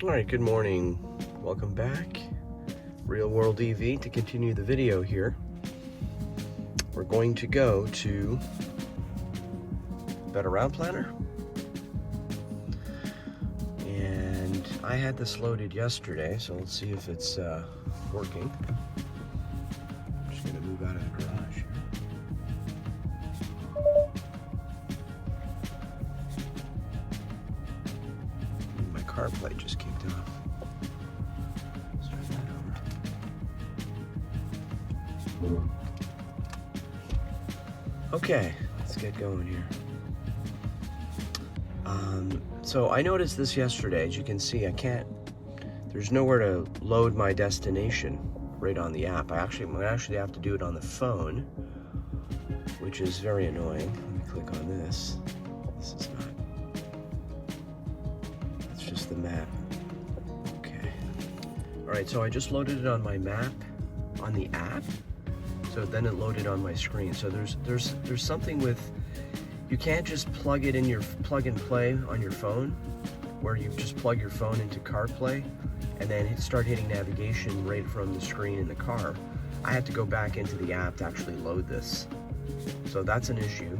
All right, good morning. Welcome back. Real World EV to continue the video here. We're going to go to Better Route Planner. And I had this loaded yesterday, so let's see if it's working. I'm just gonna move out of the garage here. My CarPlay just kicked off. Let's try that over. Okay, let's get going here. So I noticed this yesterday. As you can see, there's nowhere to load my destination right on the app. I actually have to do it on the phone, which is very annoying. Let me click on this. This is not, it's just the map. Okay. All right, so I just loaded it on my map, on the app. So then it loaded on my screen. So there's something with, you can't just plug and play on your phone, where you just plug your phone into CarPlay and then start hitting navigation right from the screen in the car. I had to go back into the app to actually load this. So that's an issue.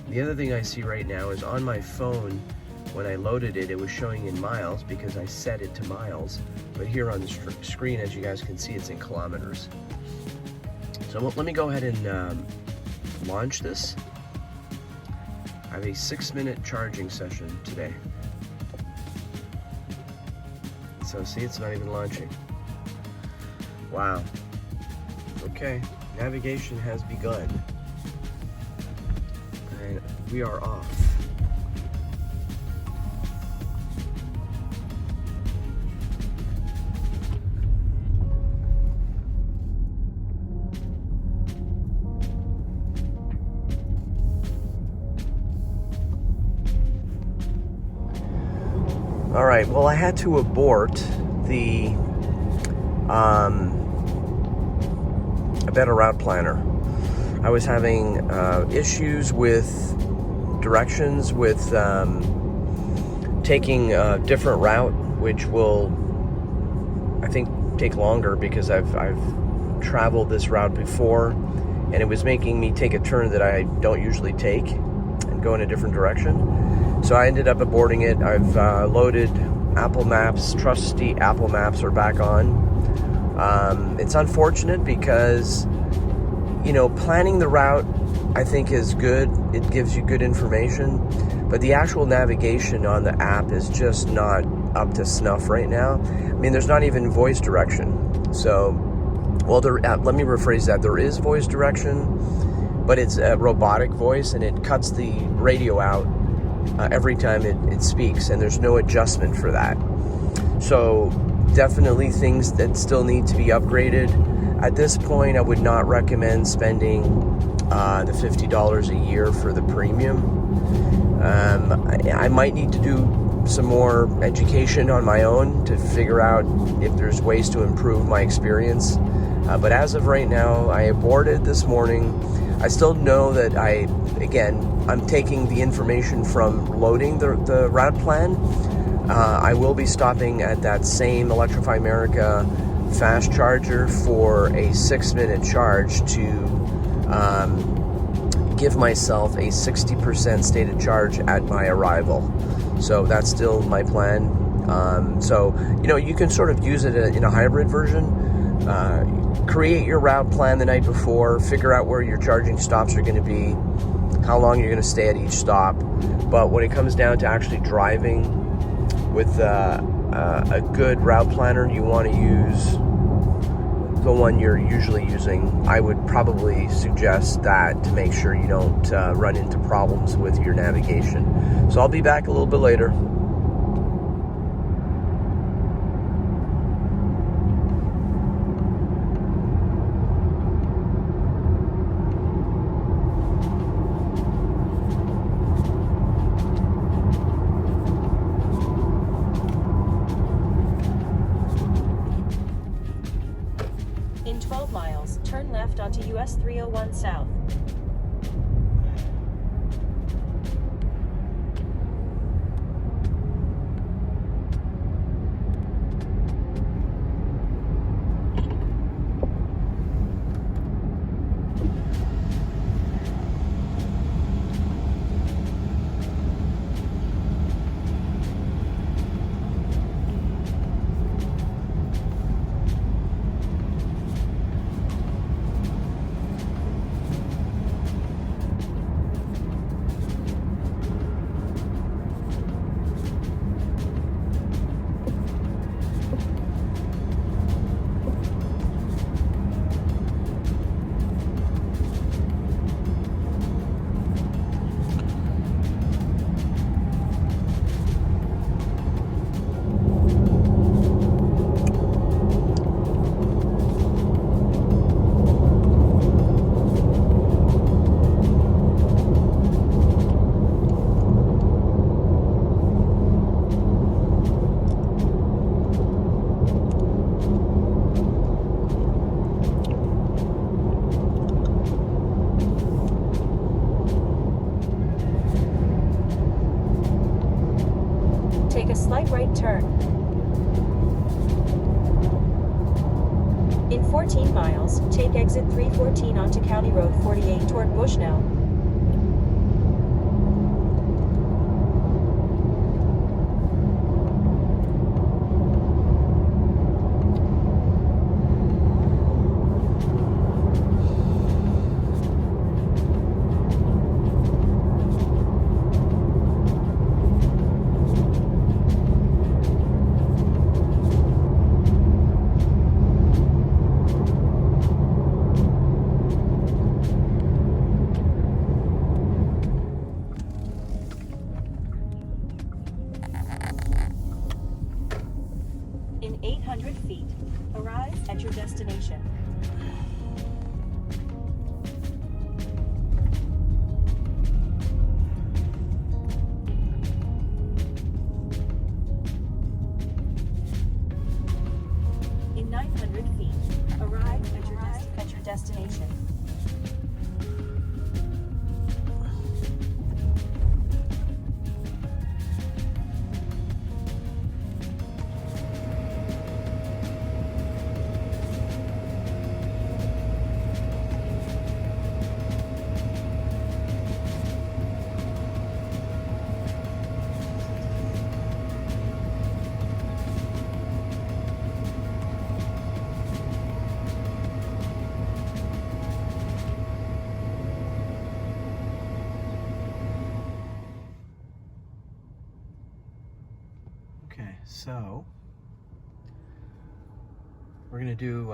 The other thing I see right now is on my phone, when I loaded it, it was showing in miles because I set it to miles. But here on the screen, as you guys can see, it's in kilometers. So let me go ahead and launch this. I have a 6-minute charging session today. So see, it's not even launching. Wow. Okay, navigation has begun. And we are off. All right, well, I had to abort the a Better Route Planner. I was having issues with directions, with taking a different route, which will, I think, take longer because I've traveled this route before, and it was making me take a turn that I don't usually take and go in a different direction. So I ended up aborting it. I've loaded Apple Maps. Trusty Apple Maps are back on. It's unfortunate because, you know, planning the route, I think, is good. It gives you good information. But the actual navigation on the app is just not up to snuff right now. I mean, there's not even voice direction. So, well, let me rephrase that. There is voice direction, but it's a robotic voice, and it cuts the radio out every time it speaks, and there's no adjustment for that. So definitely things that still need to be upgraded. At this point, I would not recommend spending the $50 a year for the premium. I might need to do some more education on my own to figure out if there's ways to improve my experience. But as of right now, I aborted this morning. I still know that I'm taking the information from loading the route plan. I will be stopping at that same Electrify America fast charger for a 6-minute charge to give myself a 60% stated charge at my arrival. So that's still my plan. So, you know, you can sort of use it in a hybrid version. Create your route plan the night before, figure out where your charging stops are going to be, how long you're going to stay at each stop. But when it comes down to actually driving with a good route planner, you want to use the one you're usually using. I would probably suggest that to make sure you don't run into problems with your navigation. So I'll be back a little bit later. In 12 miles, turn left onto US 301 South. right turn. In 14 miles, take exit 314 onto County Road 48 toward Bushnell. In 800 feet, arrive at your destination. In 900 feet, arrive at your destination. Okay, so we're gonna do,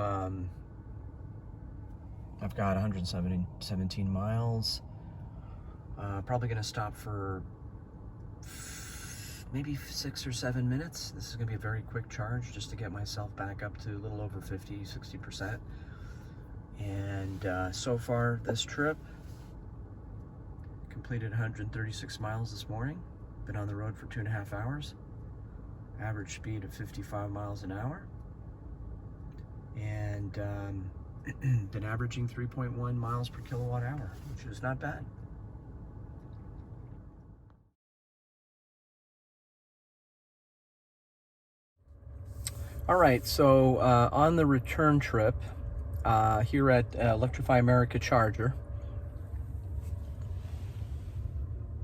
I've got 117 miles. Probably gonna stop for maybe 6 or 7 minutes. This is gonna be a very quick charge just to get myself back up to a little over 50-60%. And so far this trip, completed 136 miles this morning. Been on the road for 2.5 hours. Average speed of 55 miles an hour. And been averaging 3.1 miles per kilowatt hour, which is not bad. All right, so on the return trip here at Electrify America Charger,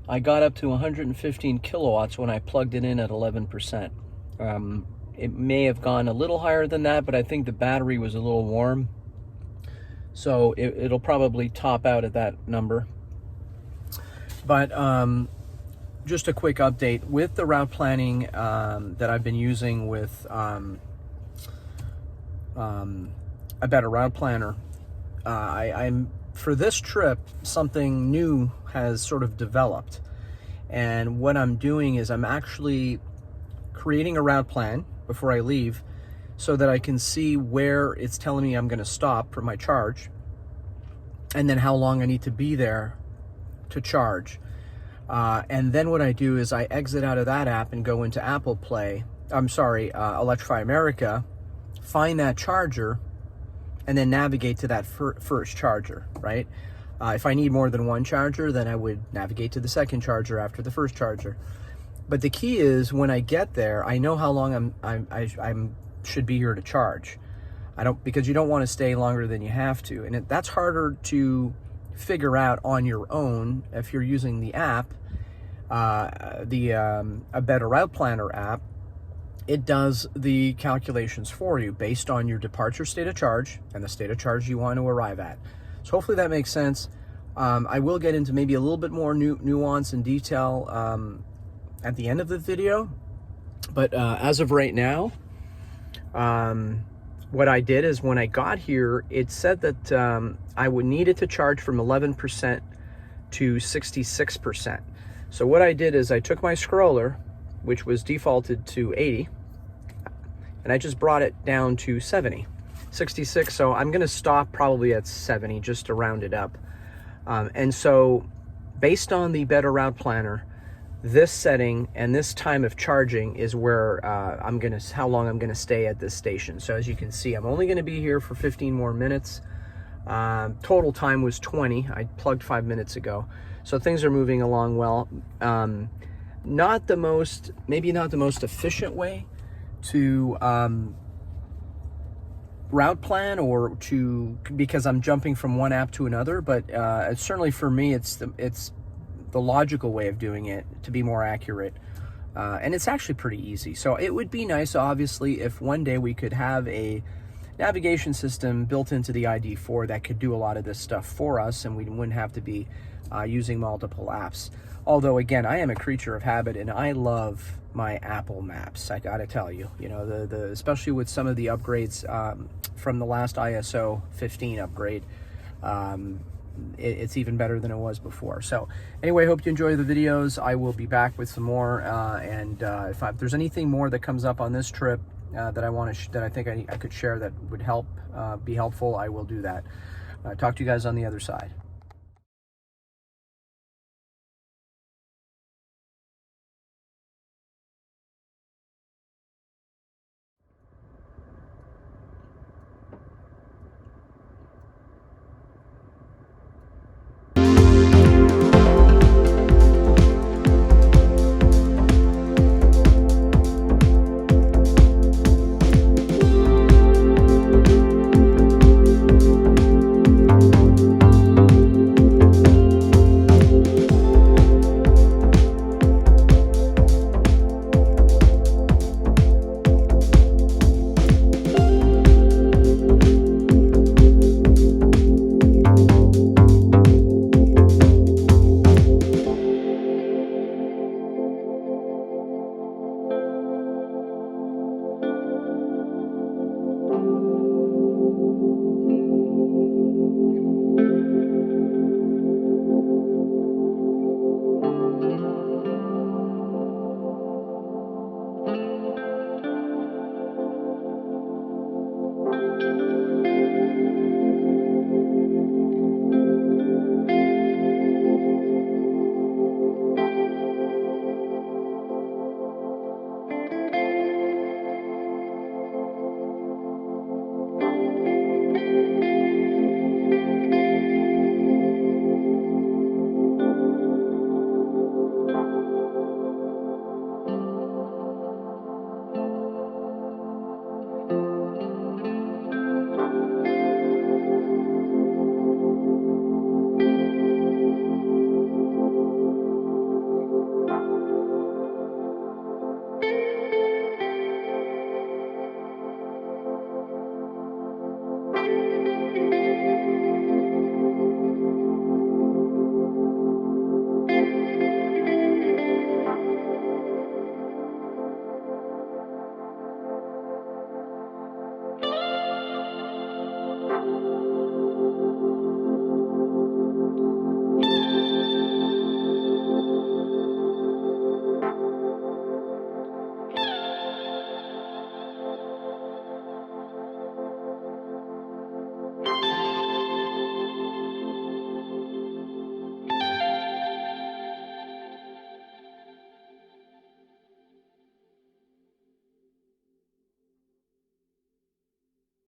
I got up to 115 kilowatts when I plugged it in at 11%. It may have gone a little higher than that, but I think the battery was a little warm. So it'll probably top out at that number. But just a quick update with the route planning that I've been using with a better route planner. I'm for this trip, something new has sort of developed. And what I'm doing is I'm actually creating a route plan before I leave so that I can see where it's telling me I'm going to stop for my charge and then how long I need to be there to charge. And then what I do is I exit out of that app and go into Electrify America, find that charger, and then navigate to that first charger, right? If I need more than one charger, then I would navigate to the second charger after the first charger. But the key is when I get there, I know how long I should be here to charge. Because you don't want to stay longer than you have to, and that's harder to figure out on your own if you're using the app, a Better Route Planner app. It does the calculations for you based on your departure state of charge and the state of charge you want to arrive at. So hopefully that makes sense. I will get into maybe a little bit more nuance and detail at the end of the video, but as of right now, what I did is when I got here, it said that I would need it to charge from 11% to 66%. So what I did is I took my scroller, which was defaulted to 80, and I just brought it down to 66. So I'm gonna stop probably at 70 just to round it up. And so based on the Better Route Planner, this setting and this time of charging is where how long I'm gonna stay at this station. So as you can see, I'm only gonna be here for 15 more minutes. Total time was 20. I plugged 5 minutes ago. So things are moving along well. maybe not the most efficient way to route plan, or because I'm jumping from one app to another, but certainly for me it's the logical way of doing it to be more accurate, and it's actually pretty easy. So it would be nice, obviously, if one day we could have a navigation system built into the ID.4 that could do a lot of this stuff for us, and we wouldn't have to be using multiple apps. Although, again, I am a creature of habit, and I love my Apple Maps. I gotta tell you, especially with some of the upgrades from the last ISO 15 upgrade, it's even better than it was before. So anyway, hope you enjoy the videos. I will be back with some more, and if there's anything more that comes up on this trip that I want to that I think I could share that would be helpful, I will do that. Talk to you guys on the other side.